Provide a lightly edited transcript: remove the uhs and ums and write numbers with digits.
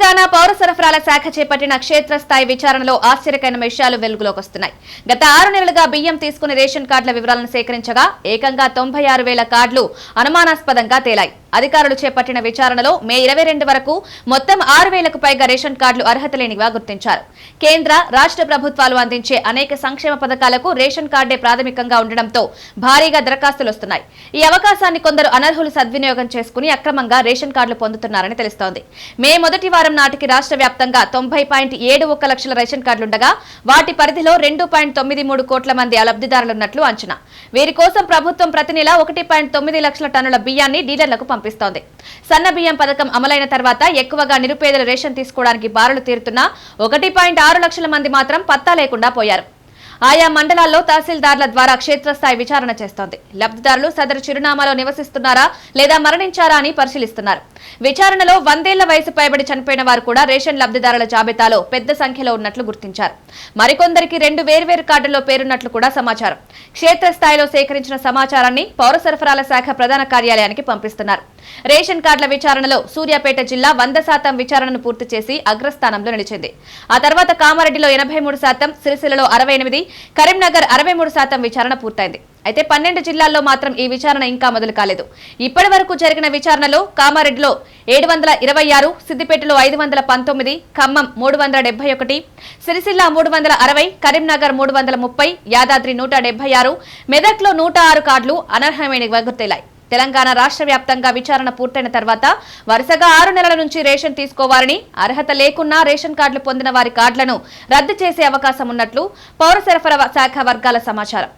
తెలంగాణ పౌర సరఫరాల శాఖ చేపట్టిన క్షేత్రస్థాయి విచారణలో ఆశ్చర్యకరమైన విషయాలు వెలుగులోకి వస్తున్నాయి. గత 6 నెలలుగా బియ్యం తీసుకునే రేషన్ కార్డుల వివరాలను సేకరించగా ఏకంగా 96,000 కార్డులు అనుమానాస్పదంగా తేలాయి. అధికారులు చేపట్టిన విచారణలో మే 22 వరకు మొత్తం 6,000కు పైగా రేషన్ కార్డులు అర్హత లేనివిగా గుర్తించారు. కేంద్ర, రాష్ట్ర ప్రభుత్వాలు అందించే అనేక సంక్షేమ పథకాలకు రేషన్ కార్డే ప్రాథమికంగా ఉండడంతో భారీగా దరఖాస్తులు వస్తున్నాయి. ఈ అవకాశాన్ని కొందరు అనర్హులు సద్వినియోగం చేసుకుని అక్రమంగా రేషన్ కార్డులు పొందుతున్నారని తెలుస్తోంది. మే మొదటి వారం నాటికి రాష్ట్ర వ్యాప్తంగా 90.71 లక్షల రేషన్ కార్డులుండగా వాటి పరిధిలో 2.93 కోట్ల మంది లబ్ధిదారులున్నట్లు అంచనా. వీరి కోసం ప్రభుత్వం ప్రతి నెల 1.9 లక్షల టన్నుల బియ్యాన్ని డీలర్లకు పంపిస్తోంది. సన్న బియ్యం పథకం అమలైన తర్వాత ఎక్కువగా నిరుపేదలు రేషన్ తీసుకోవడానికి బారులు తీరుతున్నా 1.6 లక్షల మంది మాత్రం పత్తా లేకుండా పోయారు. ఆయా మండలాల్లో తహసీల్దార్ల ద్వారా క్షేత్రస్థాయి విచారణ చేస్తోంది. లబ్ధిదారులు సదరు చిరునామాలో నివసిస్తున్నారా లేదా మరణించారా అని పరిశీలిస్తున్నారు. విచారణలో 100 ఏళ్ల వయసు పైబడి చనిపోయిన వారు కూడా రేషన్ లబ్ధిదారుల జాబితాలో పెద్ద సంఖ్యలో ఉన్నట్లు గుర్తించారు. మరికొందరికి 2 వేర్వేరు కార్డుల్లో పేరున్నట్లు కూడా సమాచారం. క్షేత్రస్థాయిలో సేకరించిన సమాచారాన్ని పౌర సరఫరాల శాఖ ప్రధాన కార్యాలయానికి పంపిస్తున్నారు. రేషన్ కార్డుల విచారణలో సూర్యాపేట జిల్లా 100% విచారణను పూర్తి చేసి అగ్రస్థానంలో నిలిచింది. ఆ తర్వాత కామారెడ్డిలో 83%, సిరిసిల్లలో 68%, కరీంనగర్ 63% విచారణ పూర్తయింది. అయితే 12 జిల్లాల్లో మాత్రం ఈ విచారణ ఇంకా మొదలు కాలేదు. ఇప్పటి వరకు జరిగిన విచారణలో కామారెడ్డిలో 726, సిద్దిపేటలో 519, ఖమ్మం 371, సిరిసిల్ల 360, కరీంనగర్ 330, యాదాద్రి 176, మెదక్లో 106 కార్డులు అనర్హమైనవిగా గుర్తిల్లాయి. తెలంగాణ రాష్ట్ర వ్యాప్తంగా విచారణ పూర్తయిన తర్వాత వరుసగా 6 నెలల నుంచి రేషన్ తీసుకోవాలని, అర్హత లేకున్నా రేషన్ కార్డులు పొందిన వారి కార్డులను రద్దు చేసే అవకాశం ఉన్నట్లు పౌర సరఫరా శాఖ వర్గాల సమాచారం.